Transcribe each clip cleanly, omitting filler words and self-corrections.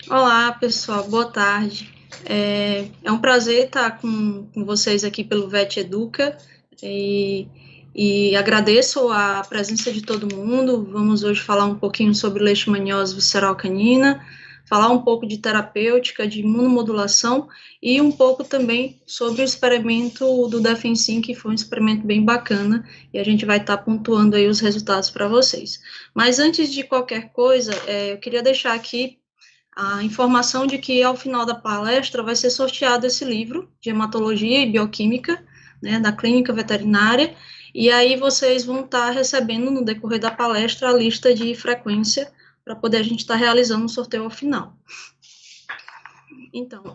Olá, pessoal, boa tarde. É um prazer estar com vocês aqui pelo VET Educa e agradeço a presença de todo mundo. Vamos hoje falar um pouquinho sobre leishmaniose visceral canina, falar um pouco de terapêutica, de imunomodulação e um pouco também sobre o experimento do Defensim, que foi um experimento bem bacana e a gente vai estar pontuando aí os resultados para vocês. Mas antes de qualquer coisa, eu queria deixar aqui a informação de que ao final da palestra vai ser sorteado esse livro de hematologia e bioquímica, né, da clínica veterinária, e aí vocês vão estar recebendo no decorrer da palestra a lista de frequência para poder a gente estar realizando um sorteio ao final. Então,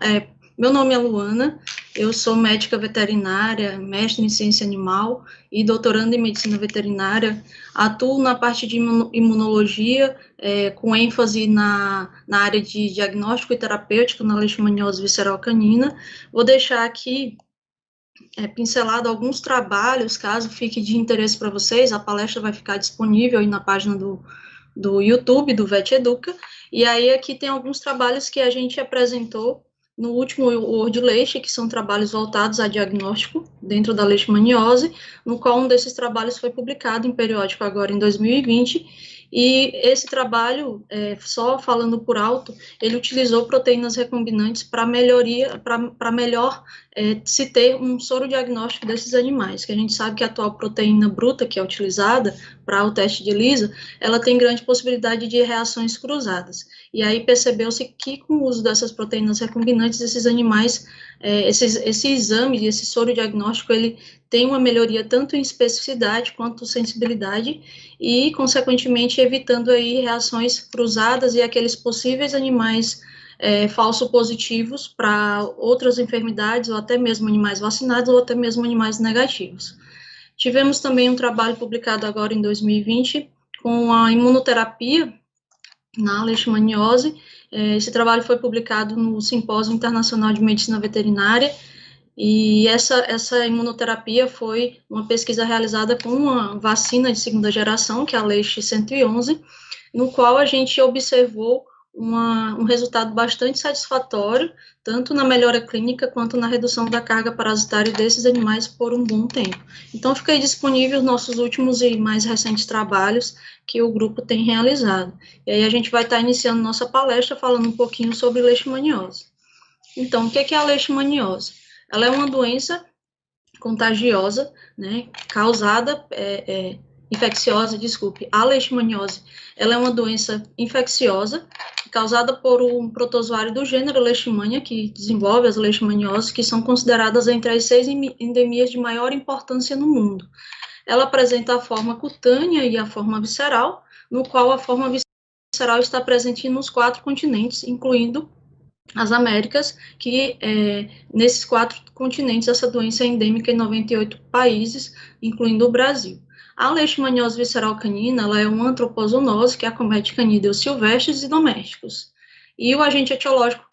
meu nome é Luana, eu sou médica veterinária, mestre em ciência animal e doutoranda em medicina veterinária. Atuo na parte de imunologia, com ênfase na área de diagnóstico e terapêutico na leishmaniose visceral canina. Vou deixar aqui pincelado alguns trabalhos, caso fique de interesse para vocês. A palestra vai ficar disponível aí na página do YouTube, do VET Educa. E aí aqui tem alguns trabalhos que a gente apresentou no último World Leish, que são trabalhos voltados a diagnóstico dentro da leishmaniose, no qual um desses trabalhos foi publicado em periódico agora em 2020, e esse trabalho, só falando por alto, ele utilizou proteínas recombinantes para melhor se ter um soro diagnóstico desses animais, que a gente sabe que a atual proteína bruta que é utilizada para o teste de ELISA, ela tem grande possibilidade de reações cruzadas. E aí percebeu-se que com o uso dessas proteínas recombinantes, esses animais, esse exame, esse soro diagnóstico, ele tem uma melhoria tanto em especificidade quanto sensibilidade e, consequentemente, evitando aí reações cruzadas e aqueles possíveis animais falso positivos para outras enfermidades, ou até mesmo animais vacinados, ou até mesmo animais negativos. Tivemos também um trabalho publicado agora em 2020 com a imunoterapia na leishmaniose. Esse trabalho foi publicado no Simpósio Internacional de Medicina Veterinária, e essa imunoterapia foi uma pesquisa realizada com uma vacina de segunda geração, que é a Leish 111, no qual a gente observou um resultado bastante satisfatório, tanto na melhora clínica quanto na redução da carga parasitária desses animais por um bom tempo. Então, fica aí disponível os nossos últimos e mais recentes trabalhos que o grupo tem realizado. E aí a gente vai estar iniciando nossa palestra falando um pouquinho sobre leishmaniose. Então, o que é a leishmaniose? Ela é uma doença contagiosa, né, causada, infecciosa, desculpe, a leishmaniose, ela é uma doença infecciosa causada por um protozoário do gênero Leishmania, que desenvolve as leishmanioses, que são consideradas entre as 6 endemias de maior importância no mundo. Ela apresenta a forma cutânea e a forma visceral, no qual a forma visceral está presente nos 4 continentes, incluindo as Américas, que nesses 4 continentes essa doença é endêmica em 98 países, incluindo o Brasil. A leishmaniose visceral canina, ela é uma antropozoonose que acomete canídeos silvestres e domésticos. E o agente etiológico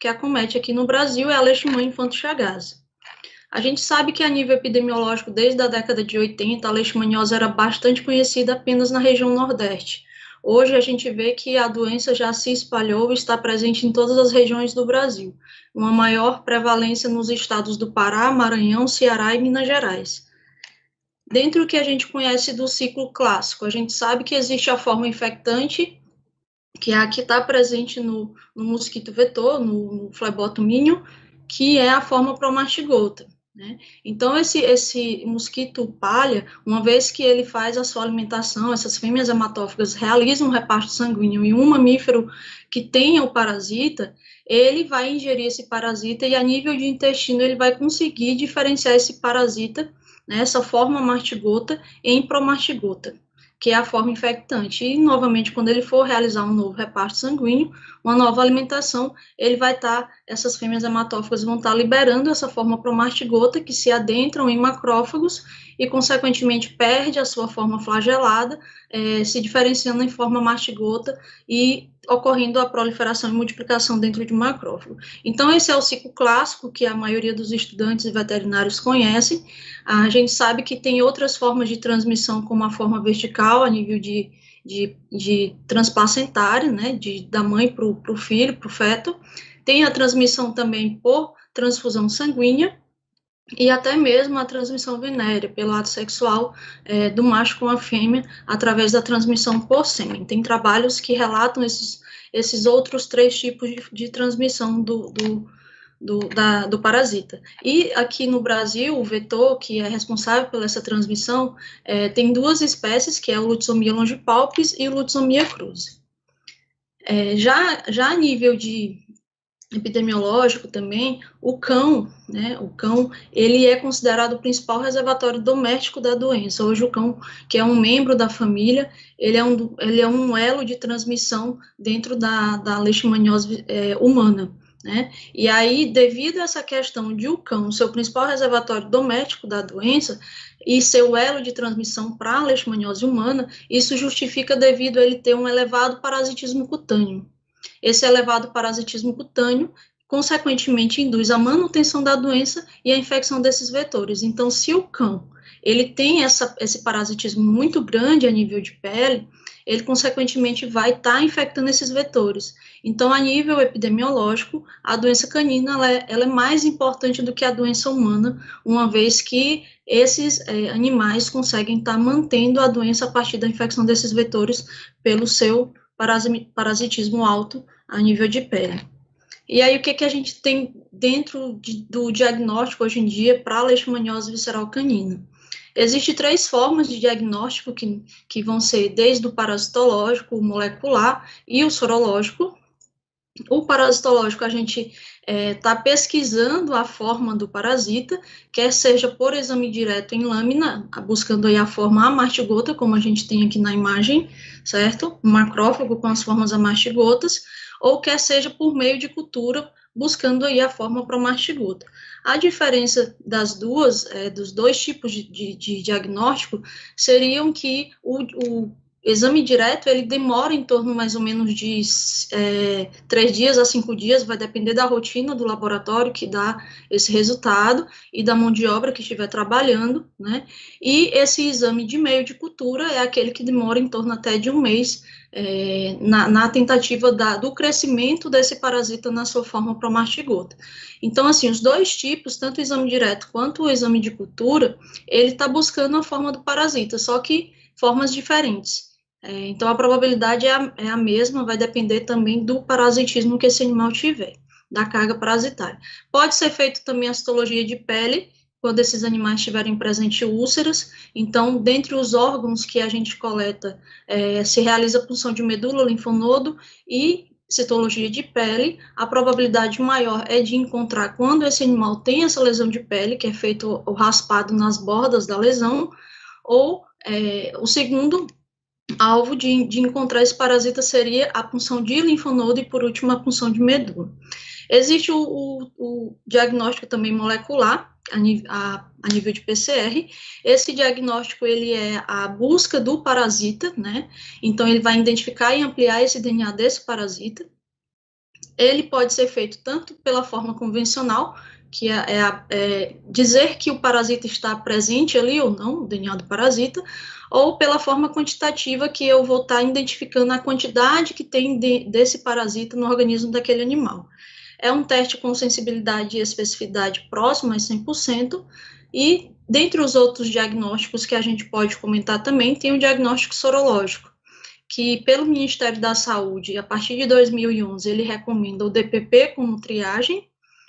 que acomete aqui no Brasil é a leishmania infanto-chagas. A gente sabe que a nível epidemiológico, desde a década de 80, a leishmaniose era bastante conhecida apenas na região Nordeste. Hoje a gente vê que a doença já se espalhou e está presente em todas as regiões do Brasil, uma maior prevalência nos estados do Pará, Maranhão, Ceará e Minas Gerais. Dentro do que a gente conhece do ciclo clássico, a gente sabe que existe a forma infectante, que é a que está presente no mosquito vetor, no Phlebotomium minium, que é a forma promastigota. Né? Então, esse mosquito palha, uma vez que ele faz a sua alimentação, essas fêmeas hematófagas realizam um reparto sanguíneo em um mamífero que tenha o parasita, ele vai ingerir esse parasita e, a nível de intestino, ele vai conseguir diferenciar esse parasita, né, essa forma mastigota, em promastigota, que é a forma infectante. E, novamente, quando ele for realizar um novo reparto sanguíneo, uma nova alimentação, ele vai estar, essas fêmeas hematófagas vão estar liberando essa forma promastigota, que se adentram em macrófagos e, consequentemente, perde a sua forma flagelada, se diferenciando em forma mastigota e ocorrendo a proliferação e multiplicação dentro de um macrófago. Então, esse é o ciclo clássico que a maioria dos estudantes veterinários conhecem. A gente sabe que tem outras formas de transmissão, como a forma vertical, a nível de de transplacentária, né, da mãe para o filho, para o feto. Tem a transmissão também por transfusão sanguínea, e até mesmo a transmissão venérea, pelo ato sexual do macho com a fêmea, através da transmissão por sêmen. Tem trabalhos que relatam esses outros 3 tipos de transmissão do parasita. E aqui no Brasil, o vetor que é responsável por essa transmissão tem 2 espécies, que é o Lutzomia longipalpis e o Lutzomia cruzi. Já a nível de epidemiológico também, o cão, ele é considerado o principal reservatório doméstico da doença. Hoje o cão, que é um membro da família, ele é um elo de transmissão dentro da leishmaniose humana, né? E aí, devido a essa questão de o cão ser o principal reservatório doméstico da doença e ser o elo de transmissão para a leishmaniose humana, isso justifica devido a ele ter um elevado parasitismo cutâneo. Esse elevado parasitismo cutâneo, consequentemente, induz a manutenção da doença e a infecção desses vetores. Então, se o cão ele tem esse parasitismo muito grande a nível de pele, ele, consequentemente, vai estar infectando esses vetores. Então, a nível epidemiológico, a doença canina ela é mais importante do que a doença humana, uma vez que esses animais conseguem estar mantendo a doença a partir da infecção desses vetores pelo seu parasitismo alto a nível de pele. E aí, o que a gente tem dentro do diagnóstico hoje em dia para a leishmaniose visceral canina? Existem 3 formas de diagnóstico que vão ser desde o parasitológico, o molecular e o sorológico. O parasitológico, a gente está pesquisando a forma do parasita, quer seja por exame direto em lâmina, buscando aí a forma amartigota, como a gente tem aqui na imagem, certo? Um macrófago com as formas amartigotas, ou quer seja por meio de cultura, buscando aí a forma promastigota. A diferença dos 2 tipos de diagnóstico seriam que o exame direto, ele demora em torno mais ou menos de 3 dias a 5 dias, vai depender da rotina do laboratório que dá esse resultado e da mão de obra que estiver trabalhando, né? E esse exame de meio de cultura é aquele que demora em torno até de 1 mês, na tentativa do crescimento desse parasita na sua forma promastigota. Então, assim, os 2 tipos, tanto o exame direto quanto o exame de cultura, ele está buscando a forma do parasita, só que formas diferentes. Então, a probabilidade é a mesma, vai depender também do parasitismo que esse animal tiver, da carga parasitária. Pode ser feito também a citologia de pele, quando esses animais tiverem presente úlceras. Então, dentre os órgãos que a gente coleta, se realiza a punção de medula, linfonodo e citologia de pele. A probabilidade maior é de encontrar quando esse animal tem essa lesão de pele, que é feito o raspado nas bordas da lesão, ou o segundo alvo de encontrar esse parasita seria a punção de linfonodo e, por último, a punção de medula. Existe o diagnóstico também molecular, a nível de PCR. Esse diagnóstico, ele é a busca do parasita, né? Então, ele vai identificar e ampliar esse DNA desse parasita. Ele pode ser feito tanto pela forma convencional, que é dizer que o parasita está presente ali ou não, o DNA do parasita, ou pela forma quantitativa, que eu vou estar identificando a quantidade que tem desse parasita no organismo daquele animal. É um teste com sensibilidade e especificidade próxima a 100%, e dentre os outros diagnósticos que a gente pode comentar também, tem o diagnóstico sorológico, que pelo Ministério da Saúde, a partir de 2011, ele recomenda o DPP como triagem,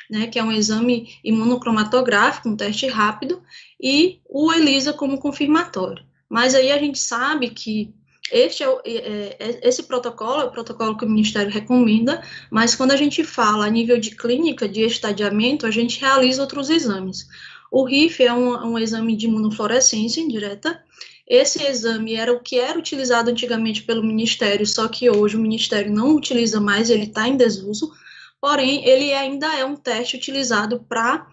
né, que é um exame imunocromatográfico, um teste rápido, e o ELISA como confirmatório. Mas aí a gente sabe que esse protocolo é o protocolo que o Ministério recomenda, mas quando a gente fala a nível de clínica, de estadiamento, a gente realiza outros exames. O RIF é um exame de imunofluorescência indireta. Esse exame era o que era utilizado antigamente pelo Ministério, só que hoje o Ministério não utiliza mais, ele está em desuso, porém, ele ainda é um teste utilizado para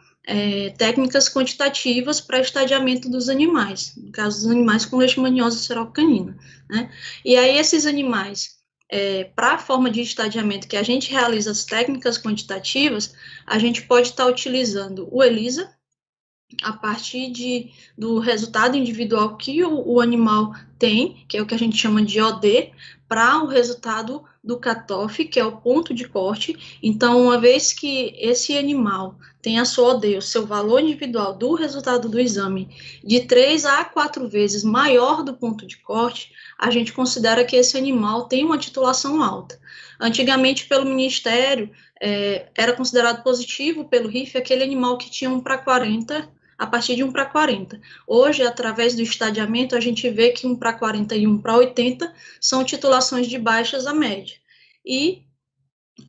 técnicas quantitativas para estadiamento dos animais, no caso dos animais com leishmaniose visceral canina, né? E aí, esses animais, para a forma de estadiamento que a gente realiza as técnicas quantitativas, a gente pode estar utilizando o ELISA, a partir do resultado individual que o animal tem, que é o que a gente chama de OD, para o resultado do cutoff, que é o ponto de corte. Então, uma vez que esse animal tem a sua OD, o seu valor individual do resultado do exame, de 3 a 4 vezes maior do ponto de corte, a gente considera que esse animal tem uma titulação alta. Antigamente, pelo Ministério, era considerado positivo pelo RIF aquele animal que tinha 1/40, a partir de 1/40. Hoje, através do estadiamento, a gente vê que 1/40 e 1/80 são titulações de baixas a média. E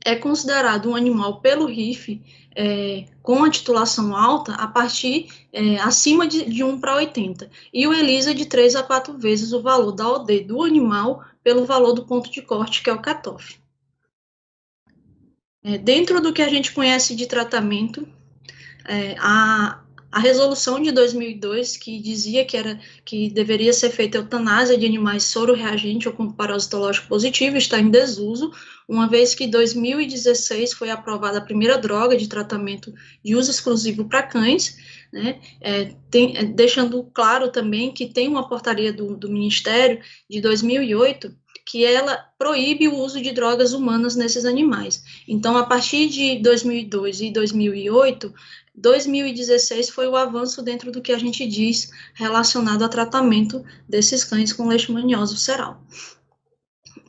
é considerado um animal pelo RIF com a titulação alta a partir acima de 1/80. E o ELISA de 3 a 4 vezes o valor da OD do animal pelo valor do ponto de corte, que é o cutoff. Dentro do que a gente conhece de tratamento, a resolução de 2002, que dizia que deveria ser feita eutanásia de animais soro-reagente ou com parasitológico positivo, está em desuso, uma vez que em 2016 foi aprovada a primeira droga de tratamento de uso exclusivo para cães, né, deixando claro também que tem uma portaria do Ministério de 2008, que ela proíbe o uso de drogas humanas nesses animais. Então, a partir de 2002 e 2008, 2016 foi o avanço dentro do que a gente diz relacionado ao tratamento desses cães com leishmaniose visceral.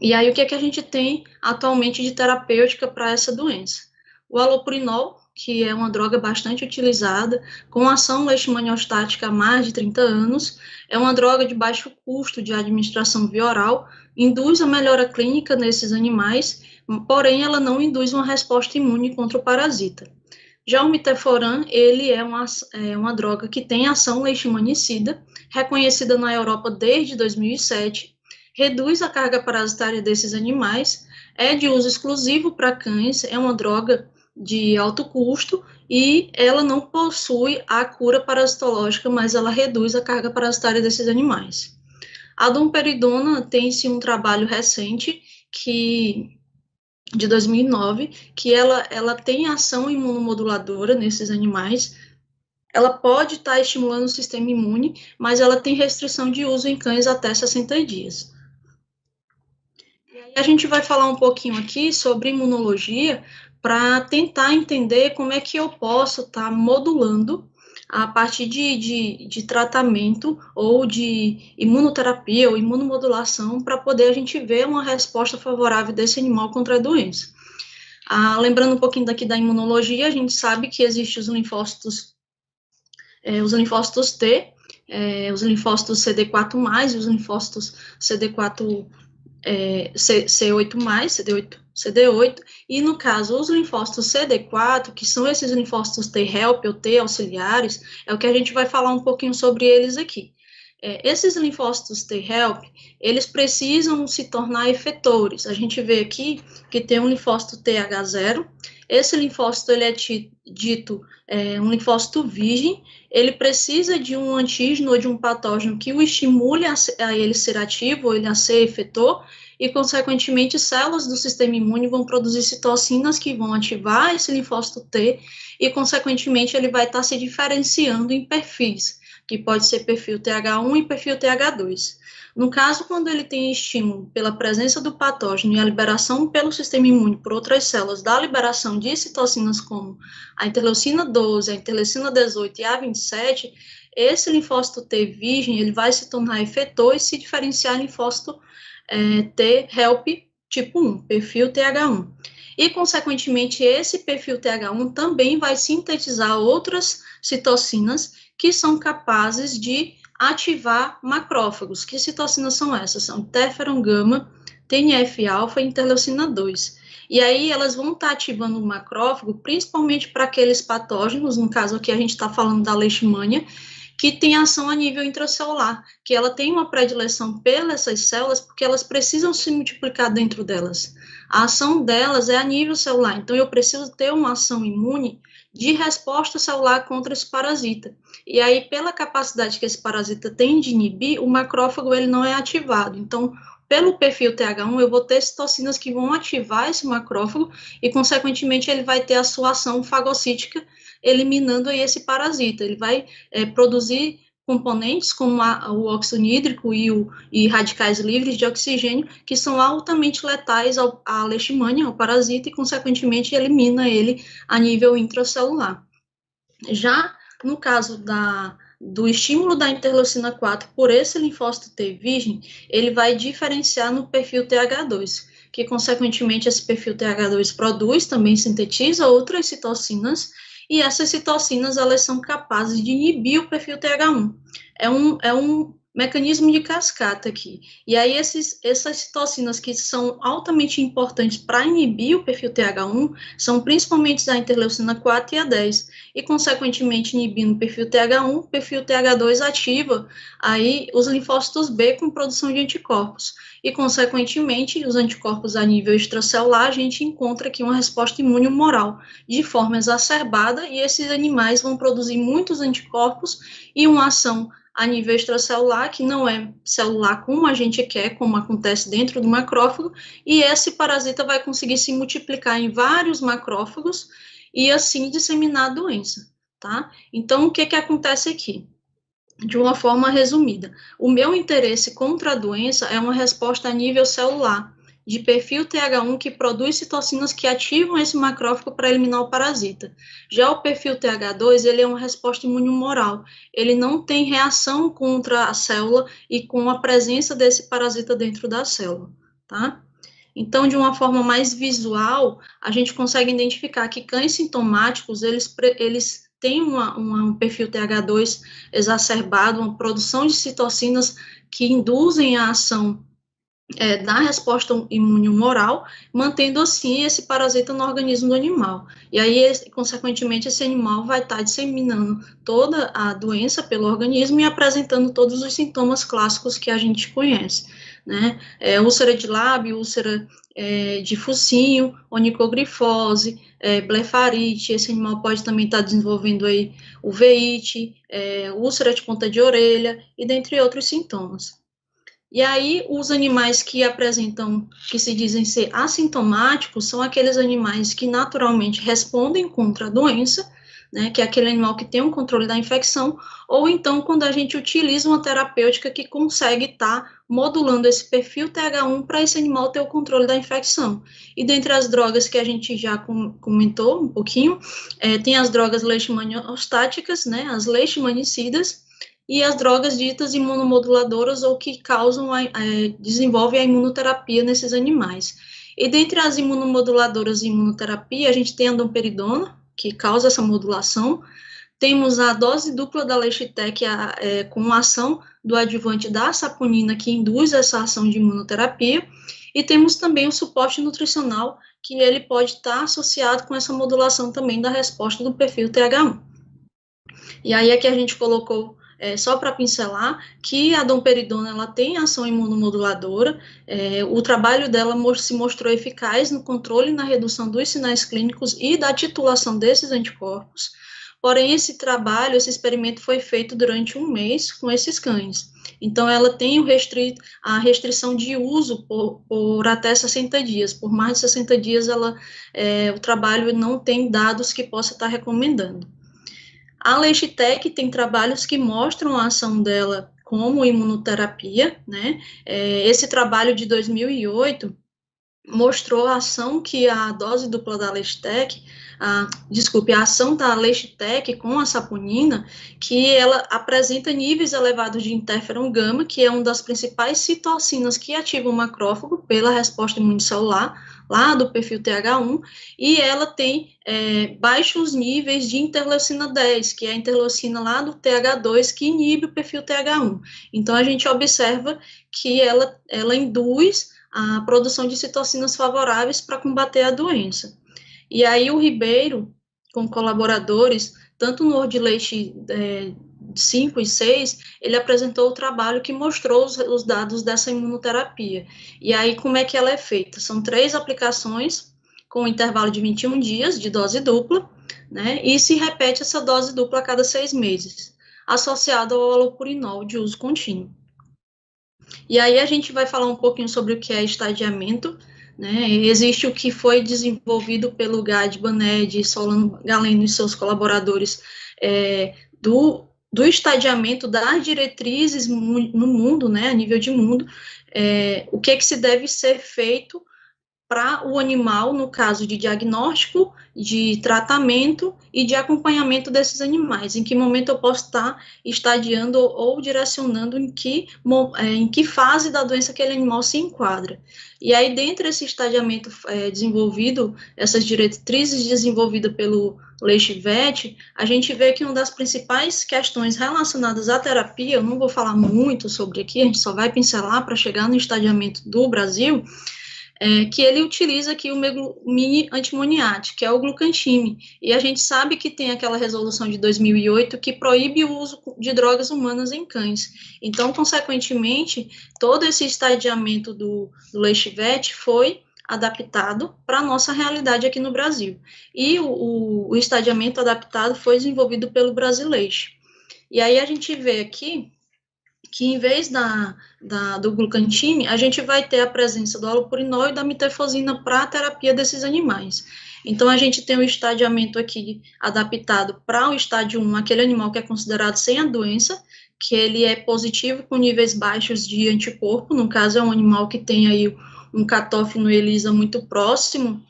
E aí, o que é que a gente tem atualmente de terapêutica para essa doença? O allopurinol, que é uma droga bastante utilizada, com ação leishmaniostática há mais de 30 anos, é uma droga de baixo custo de administração via oral, induz a melhora clínica nesses animais, porém ela não induz uma resposta imune contra o parasita. Já o miteforam, ele é uma droga que tem ação leishmanicida, reconhecida na Europa desde 2007, reduz a carga parasitária desses animais, é de uso exclusivo para cães, é uma droga de alto custo e ela não possui a cura parasitológica, mas ela reduz a carga parasitária desses animais. A domperidona tem-se um trabalho recente de 2009, que ela tem ação imunomoduladora nesses animais, ela pode estar estimulando o sistema imune, mas ela tem restrição de uso em cães até 60 dias. E aí a gente vai falar um pouquinho aqui sobre imunologia, para tentar entender como é que eu posso estar modulando a partir de tratamento ou de imunoterapia ou imunomodulação para poder a gente ver uma resposta favorável desse animal contra a doença. Lembrando um pouquinho daqui da imunologia, a gente sabe que existem os linfócitos T, os linfócitos CD4+, e os linfócitos CD4 C8+, CD8, e no caso, os linfócitos CD4, que são esses linfócitos T-help ou T-auxiliares, é o que a gente vai falar um pouquinho sobre eles aqui. Esses linfócitos T-help, eles precisam se tornar efetores. A gente vê aqui que tem um linfócito TH0, esse linfócito ele é dito um linfócito virgem, ele precisa de um antígeno ou de um patógeno que o estimule a ele ser ativo, ou ele a ser efetor, e, consequentemente, células do sistema imune vão produzir citocinas que vão ativar esse linfócito T, e, consequentemente, ele vai estar se diferenciando em perfis, que pode ser perfil TH1 e perfil TH2. No caso, quando ele tem estímulo pela presença do patógeno e a liberação pelo sistema imune por outras células da liberação de citocinas como a interleucina 12, a interleucina 18 e a 27, esse linfócito T virgem, ele vai se tornar efetor e se diferenciar em linfócito T-help tipo 1, perfil TH1. E, consequentemente, esse perfil TH1 também vai sintetizar outras citocinas que são capazes de ativar macrófagos. Que citocinas são essas? São interferon gama, TNF-alfa e interleucina 2. E aí elas vão estar ativando o macrófago, principalmente para aqueles patógenos, no caso aqui a gente está falando da leishmania, que tem ação a nível intracelular, que ela tem uma predileção pelas células, porque elas precisam se multiplicar dentro delas. A ação delas é a nível celular, então eu preciso ter uma ação imune de resposta celular contra esse parasita. E aí, pela capacidade que esse parasita tem de inibir, o macrófago ele não é ativado. Então, pelo perfil TH1, eu vou ter citocinas que vão ativar esse macrófago e, consequentemente, ele vai ter a sua ação fagocítica, eliminando aí esse parasita. Ele vai produzir componentes como o óxido nítrico e radicais livres de oxigênio, que são altamente letais à leishmania, ao parasita, e, consequentemente, elimina ele a nível intracelular. Já no caso do estímulo da interleucina 4 por esse linfócito T virgem, ele vai diferenciar no perfil TH2, que, consequentemente, esse perfil TH2 produz, também sintetiza outras citocinas, e essas citocinas, elas são capazes de inibir o perfil TH1. É um mecanismo de cascata aqui. E aí, essas citocinas que são altamente importantes para inibir o perfil TH1 são principalmente a interleucina 4 e a 10. E, consequentemente, inibindo o perfil TH1, o perfil TH2 ativa aí os linfócitos B com produção de anticorpos. E, consequentemente, os anticorpos a nível extracelular, a gente encontra aqui uma resposta imune humoral de forma exacerbada, e esses animais vão produzir muitos anticorpos e uma ação a nível extracelular, que não é celular como a gente quer, como acontece dentro do macrófago, e esse parasita vai conseguir se multiplicar em vários macrófagos e assim disseminar a doença, tá? Então, o que acontece aqui? De uma forma resumida, o meu interesse contra a doença é uma resposta a nível celular, de perfil TH1 que produz citocinas que ativam esse macrófago para eliminar o parasita. Já o perfil TH2, ele é uma resposta imunomoral, ele não tem reação contra a célula e com a presença desse parasita dentro da célula, tá? Então, de uma forma mais visual, a gente consegue identificar que cães sintomáticos, eles têm um perfil TH2 exacerbado, uma produção de citocinas que induzem a ação da resposta imune humoral, mantendo assim esse parasita no organismo do animal. E aí, consequentemente, esse animal vai estar disseminando toda a doença pelo organismo e apresentando todos os sintomas clássicos que a gente conhece, né? Úlcera de lábio, úlcera de focinho, onicogrifose, blefarite, esse animal pode também estar desenvolvendo aí uveíte, úlcera de ponta de orelha, e dentre outros sintomas. E aí, os animais que apresentam, que se dizem ser assintomáticos, são aqueles animais que naturalmente respondem contra a doença, né, que é aquele animal que tem um controle da infecção, ou então quando a gente utiliza uma terapêutica que consegue estar modulando esse perfil TH1 para esse animal ter o controle da infecção. E dentre as drogas que a gente já comentou um pouquinho, tem as drogas leishmaniostáticas, né, as leishmanicidas, e as drogas ditas imunomoduladoras ou que desenvolvem a imunoterapia nesses animais. E dentre as imunomoduladoras e imunoterapia, a gente tem a domperidona, que causa essa modulação, temos a dose dupla da Leishtek com a ação do adjuvante da saponina, que induz essa ação de imunoterapia, e temos também o suporte nutricional, que ele pode estar associado com essa modulação também da resposta do perfil TH1. E aí aqui a gente colocou só para pincelar, que a domperidona ela tem ação imunomoduladora, o trabalho dela se mostrou eficaz no controle e na redução dos sinais clínicos e da titulação desses anticorpos, porém esse trabalho, esse experimento foi feito durante 1 mês com esses cães, então ela tem a restrição de uso por até 60 dias, por mais de 60 dias o trabalho não tem dados que possa estar recomendando. A Leishtek tem trabalhos que mostram a ação dela como imunoterapia, né? Esse trabalho de 2008 mostrou a ação que a dose dupla da Leishtek, a ação da Leishtek com a saponina, que ela apresenta níveis elevados de interferon gama, que é uma das principais citocinas que ativam o macrófago pela resposta imunicelular, lá do perfil TH1, e ela tem baixos níveis de interleucina 10, que é a interleucina lá do TH2, que inibe o perfil TH1. Então, a gente observa que ela induz a produção de citocinas favoráveis para combater a doença. E aí o Ribeiro, com colaboradores, tanto no Ordleish 5 e 6, ele apresentou o trabalho que mostrou os dados dessa imunoterapia. E aí, como é que ela é feita? São 3 aplicações, com um intervalo de 21 dias, de dose dupla, né, e se repete essa dose dupla a cada 6 meses, associado ao alopurinol de uso contínuo. E aí a gente vai falar um pouquinho sobre o que é estadiamento, né? Existe o que foi desenvolvido pelo Gad Baned, Solano Galeno e seus colaboradores do estadiamento das diretrizes no mundo, né, a nível de mundo, o que é que se deve ser feito para o animal, no caso de diagnóstico, de tratamento e de acompanhamento desses animais. Em que momento eu posso estar estadiando ou direcionando em que fase da doença aquele animal se enquadra. E aí, dentro desse estadiamento desenvolvido, essas diretrizes desenvolvidas pelo Leite-Vet, a gente vê que uma das principais questões relacionadas à terapia, eu não vou falar muito sobre aqui, a gente só vai pincelar para chegar no estadiamento do Brasil, que ele utiliza aqui o megumine antimoniate, que é o glucantime, e a gente sabe que tem aquela resolução de 2008 que proíbe o uso de drogas humanas em cães. Então, consequentemente, todo esse estadiamento do Leite-Vet foi adaptado para a nossa realidade aqui no Brasil. E o estadiamento adaptado foi desenvolvido pelo Brasileite. E aí a gente vê aqui que em vez do glucantime, a gente vai ter a presença do alopurinol e da mitefosina para a terapia desses animais. Então, a gente tem o estadiamento aqui adaptado para o estádio 1, aquele animal que é considerado sem a doença, que ele é positivo com níveis baixos de anticorpo, no caso é um animal que tem aí um cutoff no ELISA muito próximo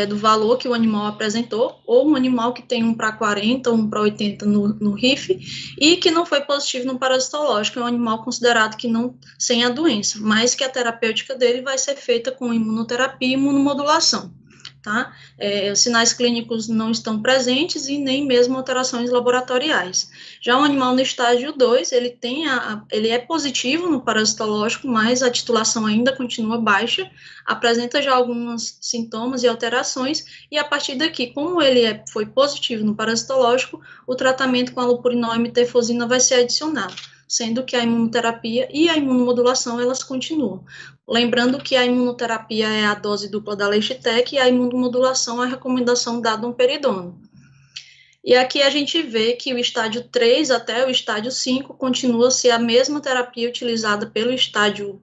do valor que o animal apresentou, ou um animal que tem 1 para 40, 1 para 80 no RIF, e que não foi positivo no parasitológico, é um animal considerado que não, sem a doença, mas que a terapêutica dele vai ser feita com imunoterapia e imunomodulação. Tá? Os sinais clínicos não estão presentes e nem mesmo alterações laboratoriais. Já o animal no estágio 2, ele é positivo no parasitológico, mas a titulação ainda continua baixa, apresenta já alguns sintomas e alterações, e a partir daqui, como ele foi positivo no parasitológico, o tratamento com alopurinol e mitefosina vai ser adicionado, sendo que a imunoterapia e a imunomodulação, elas continuam. Lembrando que a imunoterapia é a dose dupla da Leishtek e a imunomodulação é a recomendação da domperidona. E aqui a gente vê que o estágio 3 até o estágio 5 continua a ser a mesma terapia utilizada pelo estágio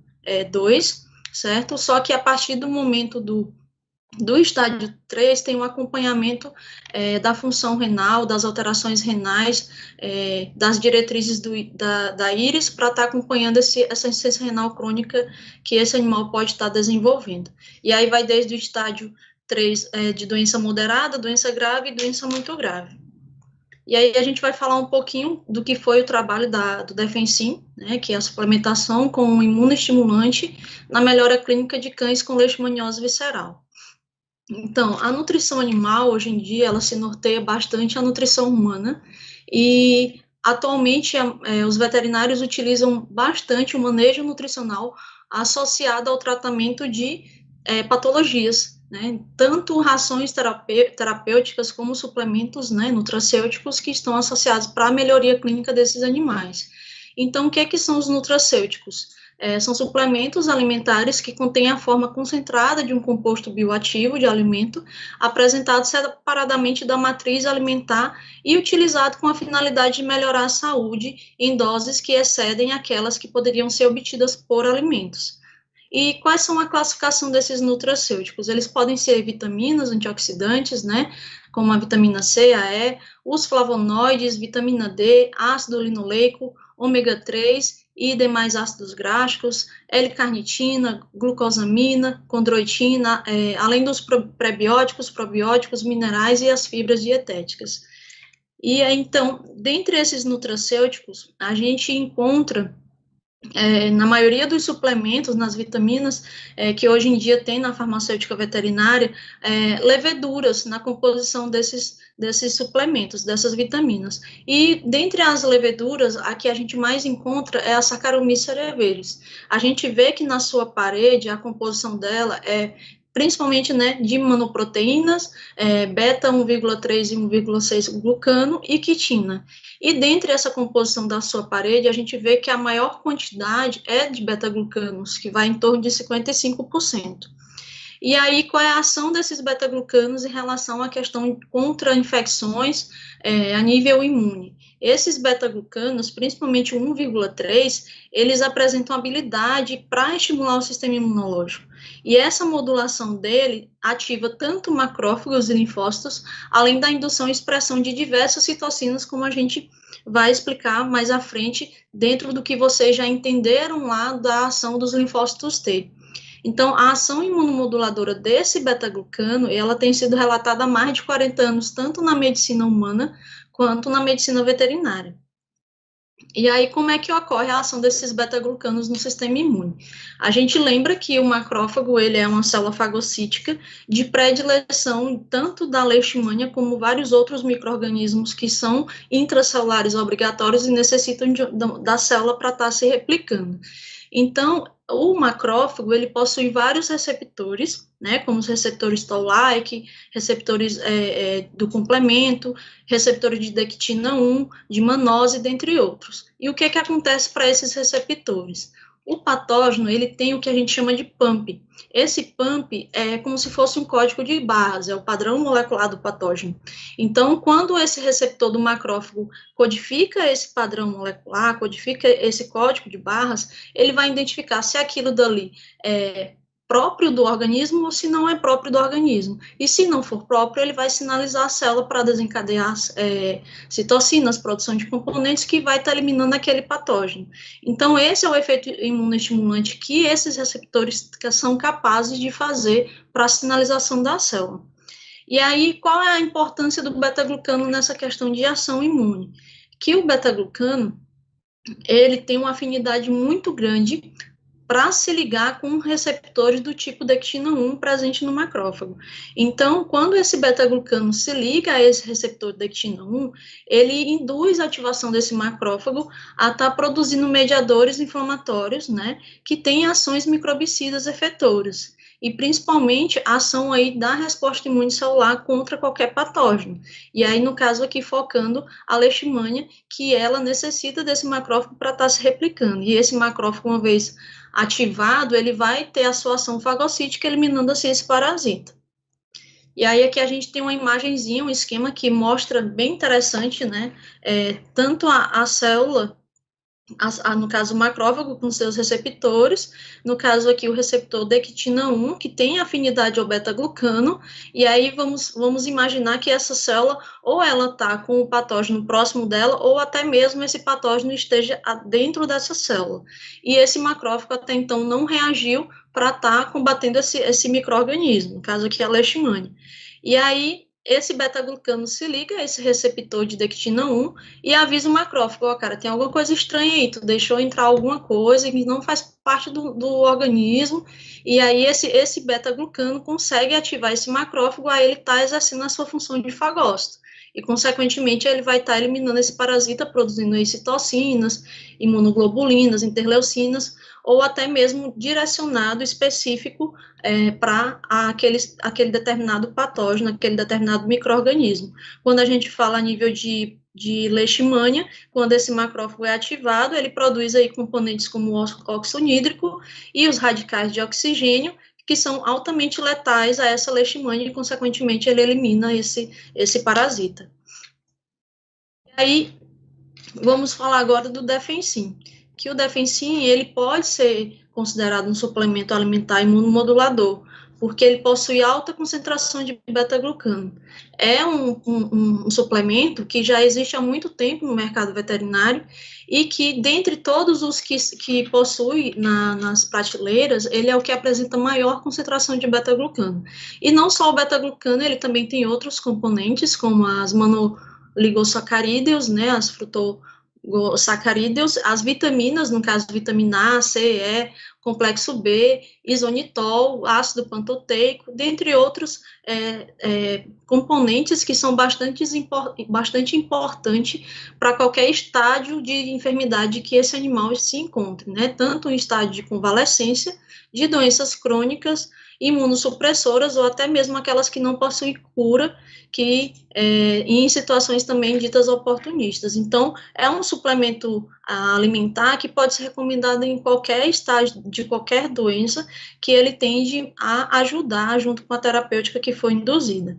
2, certo? Só que a partir do momento do estágio 3 tem um acompanhamento da função renal, das alterações renais, das diretrizes da íris, para estar acompanhando essa insuficiência renal crônica que esse animal pode estar desenvolvendo. E aí vai desde o estágio 3 de doença moderada, doença grave e doença muito grave. E aí a gente vai falar um pouquinho do que foi o trabalho do Defensim, né, que é a suplementação com um imunoestimulante na melhora clínica de cães com leishmaniose visceral. Então, a nutrição animal, hoje em dia, ela se norteia bastante à nutrição humana, e atualmente os veterinários utilizam bastante o manejo nutricional associado ao tratamento de patologias, né, tanto rações terapêuticas como suplementos, né, nutracêuticos que estão associados para a melhoria clínica desses animais. Então, o que são os nutracêuticos? São suplementos alimentares que contêm a forma concentrada de um composto bioativo de alimento, apresentado separadamente da matriz alimentar e utilizado com a finalidade de melhorar a saúde em doses que excedem aquelas que poderiam ser obtidas por alimentos. E quais são a classificação desses nutracêuticos? Eles podem ser vitaminas, antioxidantes, né, como a vitamina C, a E, os flavonoides, vitamina D, ácido linoleico, ômega 3 e demais ácidos graxos, L-carnitina, glucosamina, condroitina, além dos prebióticos, probióticos, minerais e as fibras dietéticas. E então, dentre esses nutracêuticos, a gente encontra na maioria dos suplementos, nas vitaminas, que hoje em dia tem na farmacêutica veterinária, leveduras na composição desses suplementos, dessas vitaminas. E, dentre as leveduras, a que a gente mais encontra é a Saccharomyces cerevisiae. A gente vê que na sua parede, a composição dela é principalmente, né, de monoproteínas, beta 1,3 e 1,6 glucano e quitina. E dentre essa composição da sua parede, a gente vê que a maior quantidade é de beta-glucanos, que vai em torno de 55%. E aí, qual é a ação desses beta-glucanos em relação à questão contra infecções a nível imune? Esses beta-glucanos, principalmente o 1,3, eles apresentam habilidade para estimular o sistema imunológico. E essa modulação dele ativa tanto macrófagos e linfócitos, além da indução e expressão de diversas citocinas, como a gente vai explicar mais à frente, dentro do que vocês já entenderam lá da ação dos linfócitos T. Então, a ação imunomoduladora desse beta-glucano, ela tem sido relatada há mais de 40 anos, tanto na medicina humana quanto na medicina veterinária. E aí, como é que ocorre a ação desses beta-glucanos no sistema imune? A gente lembra que o macrófago, ele é uma célula fagocítica de predileção tanto da leishmania como vários outros micro-organismos que são intracelulares obrigatórios e necessitam da célula para estar se replicando. Então, o macrófago, ele possui vários receptores, né, como os receptores Toll-like, receptores do complemento, receptores de dectina 1, de manose, dentre outros. E o que acontece para esses receptores? O patógeno, ele tem o que a gente chama de PAMP. Esse PAMP é como se fosse um código de barras, é o padrão molecular do patógeno. Então, quando esse receptor do macrófago codifica esse padrão molecular, codifica esse código de barras, ele vai identificar se aquilo dali é próprio do organismo ou se não é próprio do organismo. E se não for próprio, ele vai sinalizar a célula para desencadear citocinas, produção de componentes que vai estar eliminando aquele patógeno. Então, esse é o efeito imunoestimulante que esses receptores são capazes de fazer para a sinalização da célula. E aí, qual é a importância do beta-glucano nessa questão de ação imune? Que o beta-glucano, ele tem uma afinidade muito grande para se ligar com receptores do tipo dectina 1 presente no macrófago. Então, quando esse beta-glucano se liga a esse receptor dectina 1, ele induz a ativação desse macrófago a estar produzindo mediadores inflamatórios, né, que têm ações microbicidas efetoras. E principalmente a ação aí da resposta imune celular contra qualquer patógeno. E aí, no caso aqui, focando a leishmania, que ela necessita desse macrófago para estar se replicando. E esse macrófago, uma vez ativado, ele vai ter a sua ação fagocítica, eliminando assim esse parasita. E aí aqui a gente tem uma imagenzinha, um esquema que mostra bem interessante, né, tanto a célula, no caso o macrófago com seus receptores, no caso aqui o receptor dectina 1, que tem afinidade ao beta-glucano, e aí vamos imaginar que essa célula, ou ela está com o patógeno próximo dela, ou até mesmo esse patógeno esteja dentro dessa célula. E esse macrófago até então não reagiu para estar combatendo esse micro-organismo, no caso aqui a leishmania. E aí esse beta-glucano se liga a esse receptor de dectina 1 e avisa o macrófago, ó, cara, tem alguma coisa estranha aí, tu deixou entrar alguma coisa que não faz parte do organismo, e aí esse beta-glucano consegue ativar esse macrófago, aí ele está exercendo a sua função de fagócito, e consequentemente ele vai estar eliminando esse parasita, produzindo aí citocinas, imunoglobulinas, interleucinas, ou até mesmo direcionado específico para aquele determinado patógeno, aquele determinado micro-organismo. Quando a gente fala a nível de leishmania, quando esse macrófago é ativado, ele produz aí componentes como o óxido nídrico e os radicais de oxigênio, que são altamente letais a essa leishmania e, consequentemente, ele elimina esse parasita. E aí, vamos falar agora do Defensin, que o Defensin, ele pode ser considerado um suplemento alimentar imunomodulador, porque ele possui alta concentração de beta-glucano. É um suplemento que já existe há muito tempo no mercado veterinário e que, dentre todos os que possui nas prateleiras, ele é o que apresenta maior concentração de beta-glucano. E não só o beta-glucano, ele também tem outros componentes, como as monoligossacarídeos, né, as frutossacarídeos, as vitaminas, no caso, vitamina A, C, E, complexo B, isonitol, ácido pantoteico, dentre outros componentes que são bastante importantes para qualquer estádio de enfermidade que esse animal se encontre, né? Tanto em estádio de convalescência, de doenças crônicas imunossupressoras ou até mesmo aquelas que não possuem cura, que em situações também ditas oportunistas. Então, é um suplemento alimentar que pode ser recomendado em qualquer estágio de qualquer doença, que ele tende a ajudar junto com a terapêutica que foi induzida.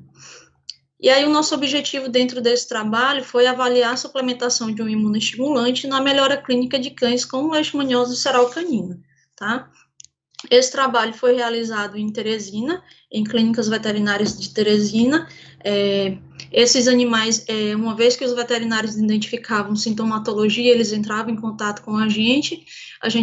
E aí o nosso objetivo dentro desse trabalho foi avaliar a suplementação de um imunoestimulante na melhora clínica de cães com leishmaniose visceral canina, tá? Esse trabalho foi realizado em Teresina, em clínicas veterinárias de Teresina. Esses animais, uma vez que os veterinários identificavam sintomatologia, eles entravam em contato com a gente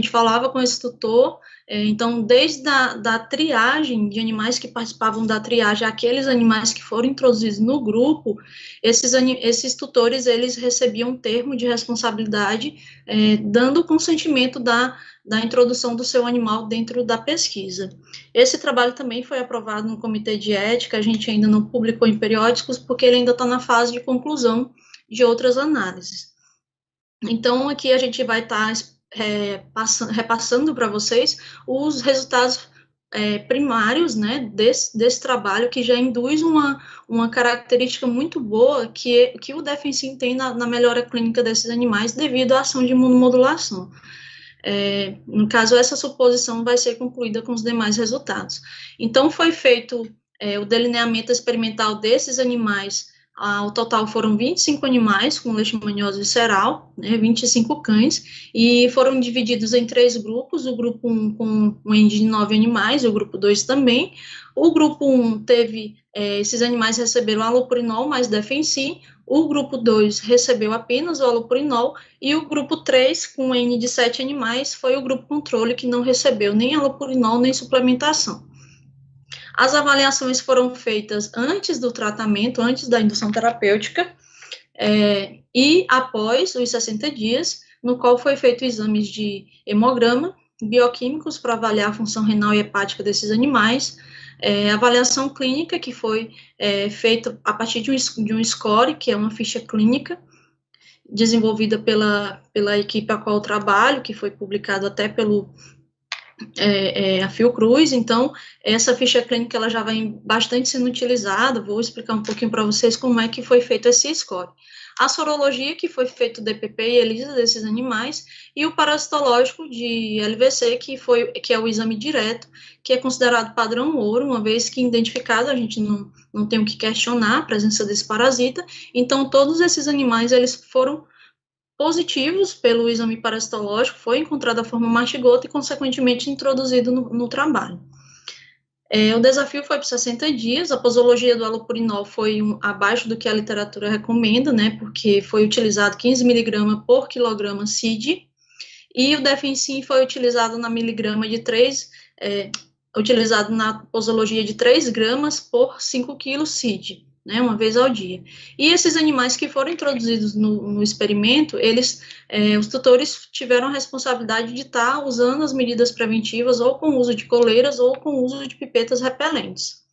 falava com esse tutor. Então, desde da triagem de animais que participavam da triagem, aqueles animais que foram introduzidos no grupo, esses tutores, eles recebiam um termo de responsabilidade, dando o consentimento da introdução do seu animal dentro da pesquisa. Esse trabalho também foi aprovado no comitê de ética, a gente ainda não publicou em periódicos, porque ele ainda está na fase de conclusão de outras análises. Então, aqui a gente vai estar repassando para vocês os resultados primários, né, desse trabalho, que já induz uma característica muito boa que o Defensin tem na melhora clínica desses animais devido à ação de imunomodulação. No caso, essa suposição vai ser concluída com os demais resultados. Então, foi feito o delineamento experimental desses animais. Ao total foram 25 animais com leishmaniose visceral, né, 25 cães, e foram divididos em 3 grupos, o grupo 1 com um N de 9 animais, o grupo 2 também. O grupo 1 teve, esses animais receberam allopurinol mais Defensin, o grupo 2 recebeu apenas o allopurinol, e o grupo 3, com um N de 7 animais, foi o grupo controle que não recebeu nem allopurinol nem suplementação. As avaliações foram feitas antes do tratamento, antes da indução terapêutica, e após os 60 dias, no qual foi feito exames de hemograma, bioquímicos para avaliar a função renal e hepática desses animais, avaliação clínica, que foi feita a partir de um score, que é uma ficha clínica, desenvolvida pela equipe a qual eu trabalho, que foi publicado até pelo a Fiocruz. Então, essa ficha clínica ela já vem bastante sendo utilizada. Vou explicar um pouquinho para vocês como é que foi feito esse score. A sorologia, que foi feito DPP e ELISA desses animais, e o parasitológico de LVC, que é o exame direto, que é considerado padrão ouro, uma vez que identificado, a gente não tem o que questionar a presença desse parasita. Então, todos esses animais, eles foram positivos pelo exame parasitológico, foi encontrada a forma mastigota e, consequentemente, introduzido no trabalho. O desafio foi por 60 dias, a posologia do allopurinol foi abaixo do que a literatura recomenda, né, porque foi utilizado 15 mg por quilograma CID, e o Defensin foi utilizado na miligrama de 3, utilizado na posologia de 3 gramas por 5 kg CID, né, uma vez ao dia. E esses animais que foram introduzidos no experimento, os tutores tiveram a responsabilidade de estar usando as medidas preventivas ou com uso de coleiras ou com uso de pipetas repelentes.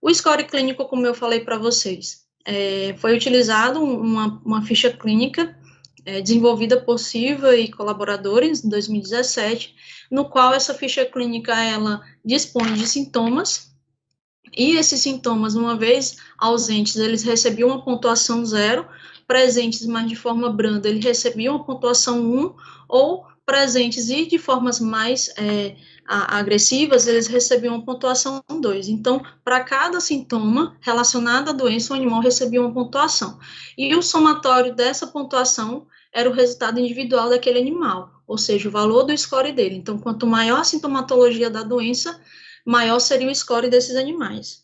O score clínico, como eu falei para vocês, foi utilizado uma ficha clínica desenvolvida por Silva e colaboradores em 2017, no qual essa ficha clínica ela dispõe de sintomas. E esses sintomas, uma vez ausentes, eles recebiam uma pontuação 0, presentes, mas de forma branda, eles recebiam uma pontuação 1, ou presentes e de formas mais agressivas, eles recebiam uma pontuação 2. Então, para cada sintoma relacionado à doença, o animal recebia uma pontuação. E o somatório dessa pontuação era o resultado individual daquele animal, ou seja, o valor do score dele. Então, quanto maior a sintomatologia da doença, maior seria o score desses animais.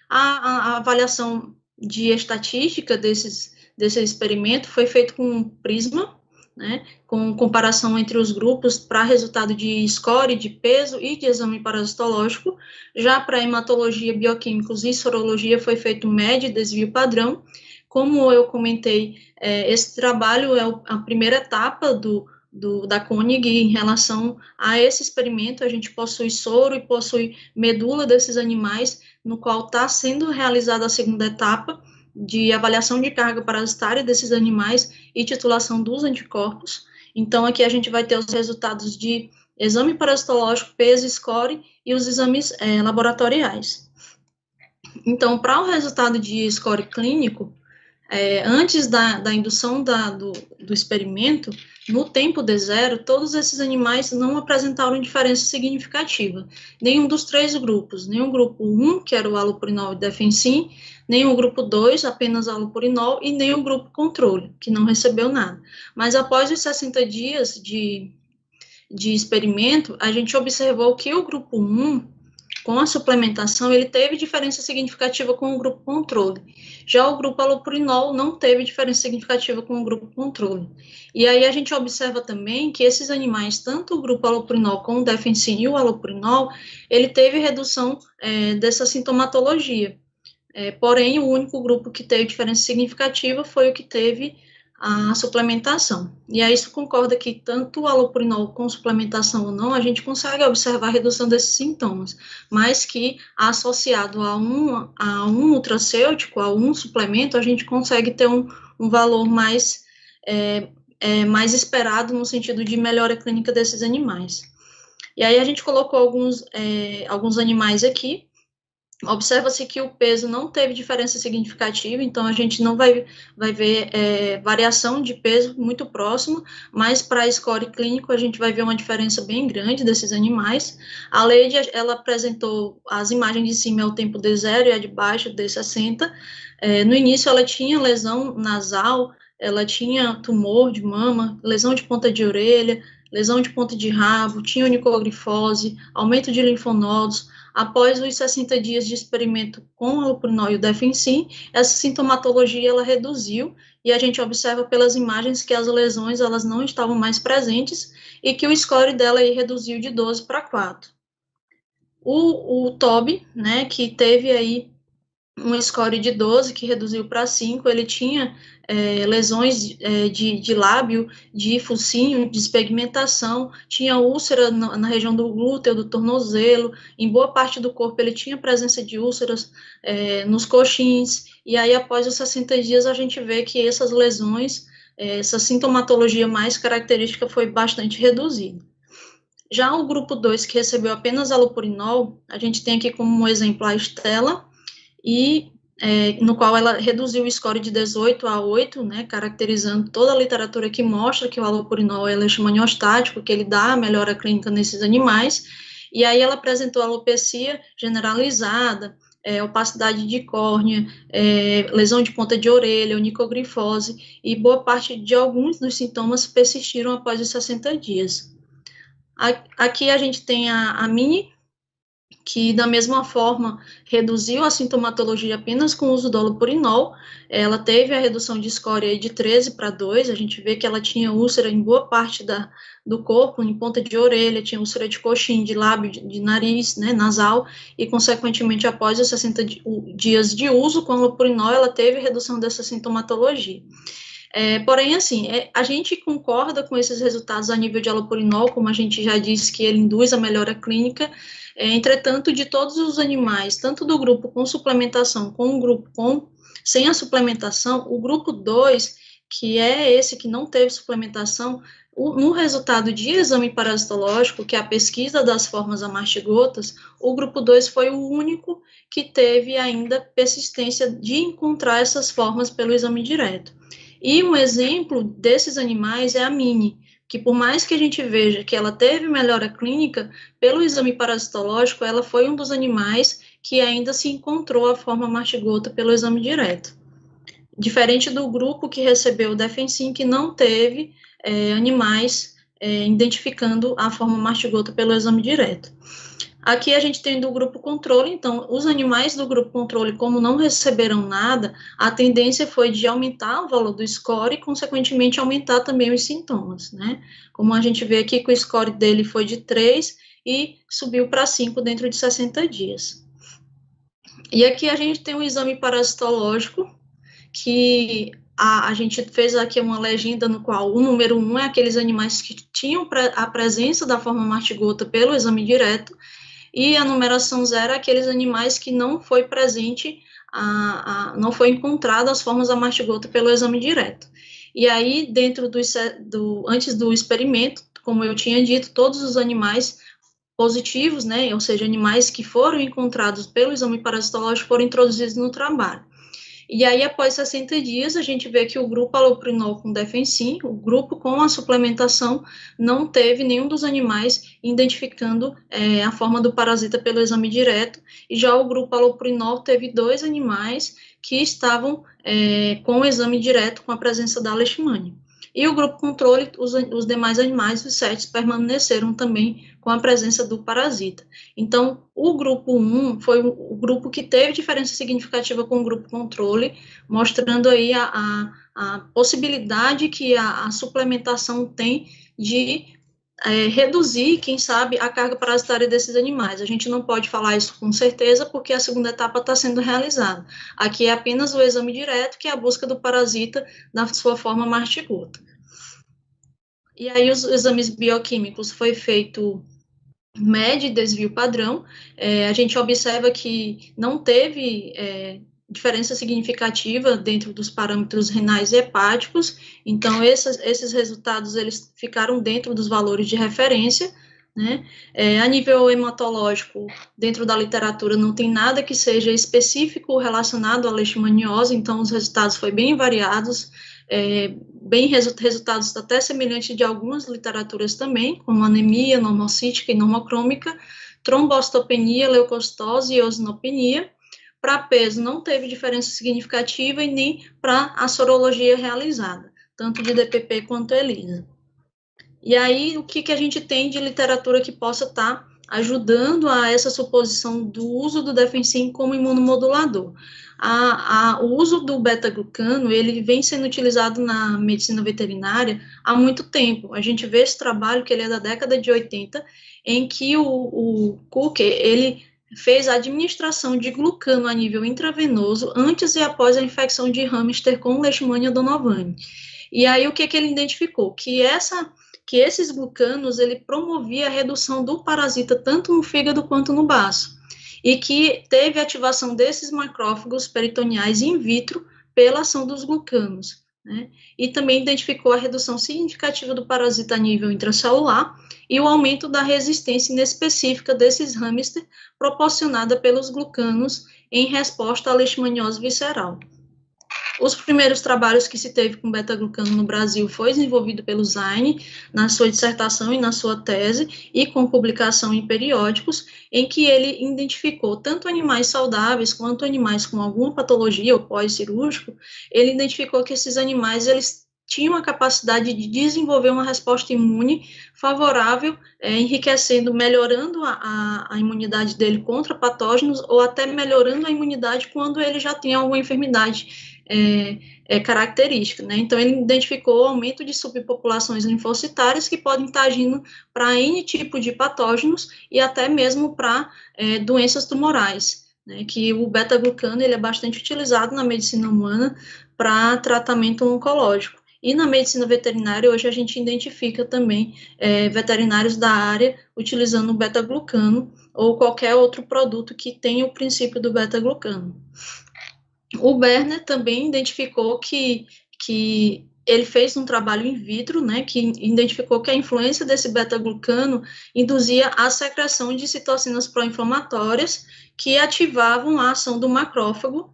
A avaliação de estatística desse experimento foi feito com um prisma, né, com comparação entre os grupos para resultado de score, de peso e de exame parasitológico. Já para hematologia, bioquímicos e sorologia foi feito média e desvio padrão. Como eu comentei, esse trabalho é a primeira etapa da CONIG em relação a esse experimento. A gente possui soro e possui medula desses animais, no qual está sendo realizada a segunda etapa de avaliação de carga parasitária desses animais e titulação dos anticorpos. Então, aqui a gente vai ter os resultados de exame parasitológico, peso, score e os exames laboratoriais. Então, para o resultado de score clínico, antes da indução do experimento, no tempo D0, todos esses animais não apresentaram diferença significativa. Nenhum dos 3 grupos, nem o grupo 1, que era o allopurinol e defensin, nem o grupo 2, apenas allopurinol, e nem o grupo controle, que não recebeu nada. Mas após os 60 dias de experimento, a gente observou que o grupo 1, com a suplementação, ele teve diferença significativa com o grupo controle. Já o grupo allopurinol não teve diferença significativa com o grupo controle. E aí a gente observa também que esses animais, tanto o grupo allopurinol como o defensin e o allopurinol, ele teve redução dessa sintomatologia. Porém, o único grupo que teve diferença significativa foi o que teve a suplementação. E aí isso concorda que tanto o allopurinol com suplementação ou não, a gente consegue observar a redução desses sintomas, mas que associado a um nutracêutico, a um suplemento, a gente consegue ter um valor mais esperado no sentido de melhora clínica desses animais. E aí a gente colocou alguns animais aqui. Observa-se que o peso não teve diferença significativa, então a gente não vai ver variação de peso muito próximo, mas para score clínico a gente vai ver uma diferença bem grande desses animais. A Lady, ela apresentou as imagens de cima é o tempo D0 e a de baixo D60. No início ela tinha lesão nasal, ela tinha tumor de mama, lesão de ponta de orelha, lesão de ponta de rabo, tinha onicogrifose, aumento de linfonodos. Após os 60 dias de experimento com o allopurinol e o defensin, essa sintomatologia ela reduziu e a gente observa pelas imagens que as lesões elas não estavam mais presentes e que o score dela aí reduziu de 12 para 4. O Toby, né, que teve aí um score de 12, que reduziu para 5, ele tinha lesões de lábio, de focinho, despigmentação, tinha úlcera na região do glúteo, do tornozelo, em boa parte do corpo ele tinha presença de úlceras nos coxins, e aí após os 60 dias a gente vê que essas lesões, essa sintomatologia mais característica foi bastante reduzida. Já o grupo 2, que recebeu apenas allopurinol, a gente tem aqui como um exemplo a Estela, e no qual ela reduziu o score de 18 a 8, né, caracterizando toda a literatura que mostra que o allopurinol é leishmaniostático, que ele dá a melhora clínica nesses animais, e aí ela apresentou alopecia generalizada, opacidade de córnea, lesão de ponta de orelha, onicogrifose, e boa parte de alguns dos sintomas persistiram após os 60 dias. Aqui a gente tem a Mini, que da mesma forma reduziu a sintomatologia apenas com o uso do allopurinol. Ela teve a redução de score aí de 13 para 2, a gente vê que ela tinha úlcera em boa parte do corpo, em ponta de orelha, tinha úlcera de coxim, de lábio, de nariz, né, nasal, e consequentemente após os 60 dias de uso com allopurinol, ela teve redução dessa sintomatologia. Porém, assim, a gente concorda com esses resultados a nível de allopurinol, como a gente já disse que ele induz a melhora clínica. Entretanto, de todos os animais, tanto do grupo com suplementação como o grupo sem a suplementação, o grupo 2, que é esse que não teve suplementação, no resultado de exame parasitológico, que é a pesquisa das formas amartigotas, o grupo 2 foi o único que teve ainda persistência de encontrar essas formas pelo exame direto. E um exemplo desses animais é a Mini, que por mais que a gente veja que ela teve melhora clínica, pelo exame parasitológico, ela foi um dos animais que ainda se encontrou a forma martigota pelo exame direto. Diferente do grupo que recebeu o defensin, que não teve animais identificando a forma martigota pelo exame direto. Aqui a gente tem do grupo controle, então, os animais do grupo controle, como não receberam nada, a tendência foi de aumentar o valor do score e, consequentemente, aumentar também os sintomas, né? Como a gente vê aqui que o score dele foi de 3 e subiu para 5 dentro de 60 dias. E aqui a gente tem um exame parasitológico, que a gente fez aqui uma legenda no qual o número 1 é aqueles animais que tinham a presença da forma martigota pelo exame direto, e a numeração 0 é aqueles animais que não foi presente, não foi encontrado as formas amartigota pelo exame direto. E aí, dentro antes do experimento, como eu tinha dito, todos os animais positivos, né, ou seja, animais que foram encontrados pelo exame parasitológico foram introduzidos no trabalho. E aí, após 60 dias, a gente vê que o grupo allopurinol com defensim, o grupo com a suplementação, não teve nenhum dos animais identificando a forma do parasita pelo exame direto, e já o grupo allopurinol teve 2 animais que estavam com o exame direto com a presença da leishmania. E o grupo controle, os demais animais, os 7, permaneceram também com a presença do parasita. Então, o grupo 1 foi o grupo que teve diferença significativa com o grupo controle, mostrando aí a possibilidade que a suplementação tem de reduzir, quem sabe, a carga parasitária desses animais. A gente não pode falar isso com certeza, porque a segunda etapa está sendo realizada. Aqui é apenas o exame direto, que é a busca do parasita na sua forma martigota. E aí, os exames bioquímicos foi feito média e desvio padrão. A gente observa que não teve diferença significativa dentro dos parâmetros renais e hepáticos, então esses resultados eles ficaram dentro dos valores de referência, né? A nível hematológico, dentro da literatura não tem nada que seja específico relacionado à leishmaniose, então os resultados foram bem variados, resultados até semelhantes de algumas literaturas também, como anemia normocítica e normocrômica, trombocitopenia, leucocitose e eosinopenia. Para peso, não teve diferença significativa e nem para a sorologia realizada, tanto de DPP quanto ELISA. E aí, o que a gente tem de literatura que possa estar ajudando a essa suposição do uso do defensim como imunomodulador? O uso do beta-glucano, ele vem sendo utilizado na medicina veterinária há muito tempo. A gente vê esse trabalho, que ele é da década de 80, em que o Cook, ele fez a administração de glucano a nível intravenoso antes e após a infecção de hamster com Leishmania donovani. E aí, o que ele identificou? Que esses glucanos, ele promovia a redução do parasita tanto no fígado quanto no baço, e que teve ativação desses macrófagos peritoneais in vitro pela ação dos glucanos, né? E também identificou a redução significativa do parasita a nível intracelular e o aumento da resistência inespecífica desses hamsters proporcionada pelos glucanos em resposta à leishmaniose visceral. Os primeiros trabalhos que se teve com beta-glucano no Brasil foi desenvolvido pelo Zaine na sua dissertação e na sua tese, e com publicação em periódicos, em que ele identificou tanto animais saudáveis quanto animais com alguma patologia ou pós-cirúrgico. Ele identificou que esses animais, eles tinham a capacidade de desenvolver uma resposta imune favorável, enriquecendo, melhorando a imunidade dele contra patógenos, ou até melhorando a imunidade quando ele já tem alguma enfermidade característica, né? Então, ele identificou o aumento de subpopulações linfocitárias que podem estar agindo para N tipo de patógenos e até mesmo para doenças tumorais, né? Que o beta-glucano, ele é bastante utilizado na medicina humana para tratamento oncológico. E na medicina veterinária, hoje a gente identifica também veterinários da área utilizando o beta-glucano ou qualquer outro produto que tenha o princípio do beta-glucano. O Berner também identificou que ele fez um trabalho in vitro, né, que identificou que a influência desse beta-glucano induzia a secreção de citocinas pró-inflamatórias que ativavam a ação do macrófago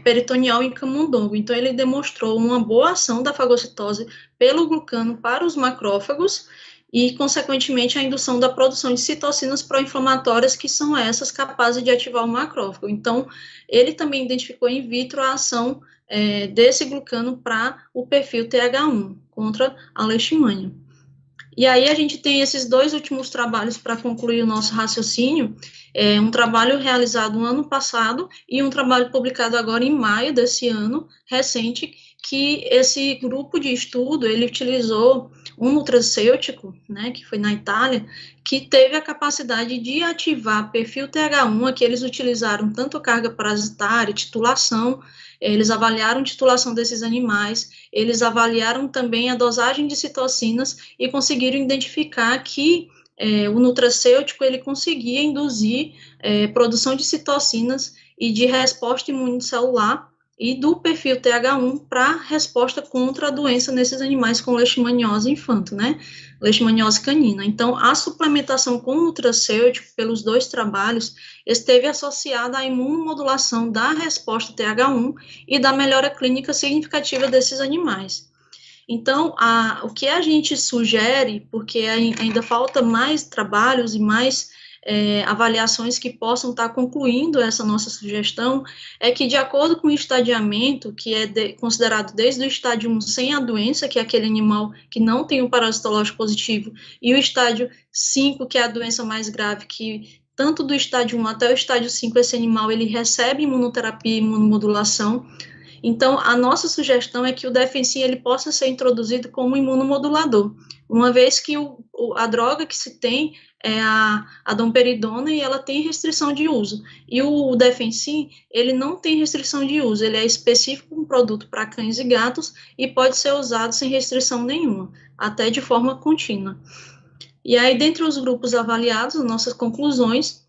peritoneal em camundongo. Então, ele demonstrou uma boa ação da fagocitose pelo glucano para os macrófagos e, consequentemente, a indução da produção de citocinas pró-inflamatórias, que são essas capazes de ativar o macrófago. Então, ele também identificou in vitro a ação desse glucano para o perfil TH1, contra a leishmania. E aí a gente tem esses 2 últimos trabalhos para concluir o nosso raciocínio, um trabalho realizado no ano passado e um trabalho publicado agora em maio desse ano, recente, que esse grupo de estudo, ele utilizou um nutracêutico, né, que foi na Itália, que teve a capacidade de ativar perfil TH1, que eles utilizaram tanto carga parasitária, titulação, eles avaliaram a titulação desses animais, eles avaliaram também a dosagem de citocinas e conseguiram identificar que o nutracêutico, ele conseguia induzir produção de citocinas e de resposta imunicelular e do perfil TH1 para resposta contra a doença nesses animais com leishmaniose infanto, né? Leishmaniose canina. Então, a suplementação com nutracêutico, pelos dois trabalhos, esteve associada à imunomodulação da resposta TH1 e da melhora clínica significativa desses animais. Então, o que a gente sugere, porque ainda falta mais trabalhos e mais avaliações que possam estar concluindo essa nossa sugestão, é que, de acordo com o estadiamento, que é considerado desde o estádio 1 sem a doença, que é aquele animal que não tem um parasitológico positivo, e o estádio 5, que é a doença mais grave, que tanto do estádio 1 até o estádio 5, esse animal ele recebe imunoterapia e imunomodulação. Então, a nossa sugestão é que o Defensin ele possa ser introduzido como imunomodulador, uma vez que a droga que se tem é a domperidona e ela tem restrição de uso. E o Defensin, ele não tem restrição de uso, ele é específico um produto para cães e gatos e pode ser usado sem restrição nenhuma, até de forma contínua. E aí, dentre os grupos avaliados, nossas conclusões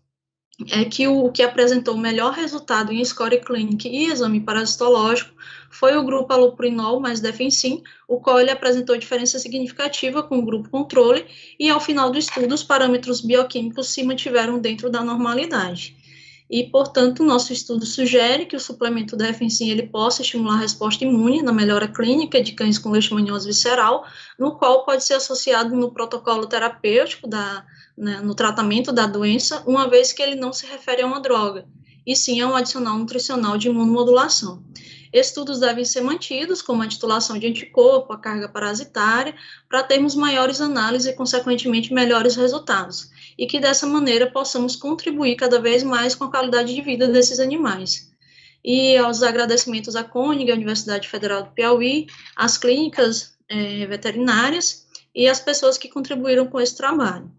é que o que apresentou o melhor resultado em score clinic e exame parasitológico foi o grupo allopurinol mais Defensin, o qual ele apresentou diferença significativa com o grupo controle, e ao final do estudo os parâmetros bioquímicos se mantiveram dentro da normalidade. E, portanto, nosso estudo sugere que o suplemento Defensin ele possa estimular a resposta imune na melhora clínica de cães com leishmaniose visceral, no qual pode ser associado no protocolo terapêutico no tratamento da doença, uma vez que ele não se refere a uma droga, e sim a um adicional nutricional de imunomodulação. Estudos devem ser mantidos, como a titulação de anticorpo, a carga parasitária, para termos maiores análises e, consequentemente, melhores resultados, e que dessa maneira possamos contribuir cada vez mais com a qualidade de vida desses animais. E aos agradecimentos à CONIG, à Universidade Federal do Piauí, às clínicas veterinárias e às pessoas que contribuíram com esse trabalho.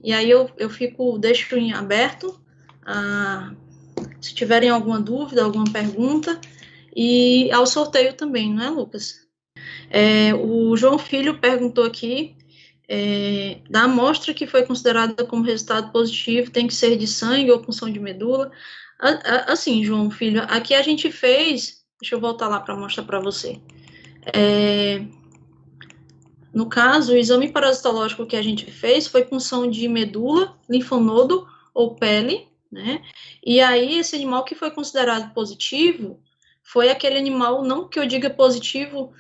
E aí eu deixo em aberto, se tiverem alguma dúvida, alguma pergunta, e ao sorteio também, não é, Lucas? O João Filho perguntou aqui, da amostra que foi considerada como resultado positivo, tem que ser de sangue ou punção de medula? Assim, João Filho, aqui a gente fez, deixa eu voltar lá para mostrar para você. No caso, o exame parasitológico que a gente fez foi punção de medula, linfonodo ou pele, né? E aí, esse animal que foi considerado positivo foi aquele animal, não que eu diga positivo,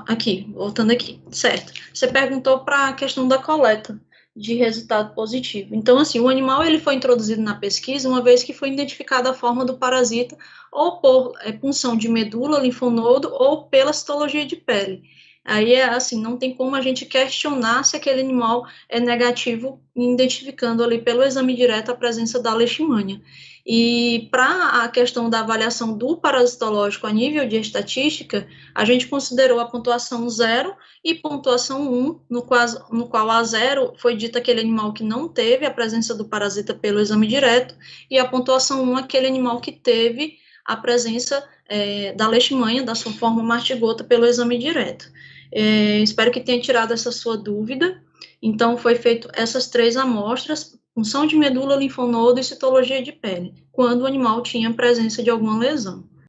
aqui, voltando aqui, certo? Você perguntou para a questão da coleta de resultado positivo. Então, assim, o animal ele foi introduzido na pesquisa uma vez que foi identificada a forma do parasita ou por punção de medula, linfonodo ou pela citologia de pele. Aí, assim, não tem como a gente questionar se aquele animal é negativo, identificando ali pelo exame direto a presença da leishmania. E para a questão da avaliação do parasitológico a nível de estatística, a gente considerou a pontuação 0 e pontuação 1, no qual a 0 foi dita aquele animal que não teve a presença do parasita pelo exame direto, e a pontuação 1 aquele animal que teve a presença da leishmania, da sua forma mastigota, pelo exame direto. Espero que tenha tirado essa sua dúvida. Então, foi feito essas 3 amostras, punção de medula, linfonodo e citologia de pele, quando o animal tinha presença de alguma lesão.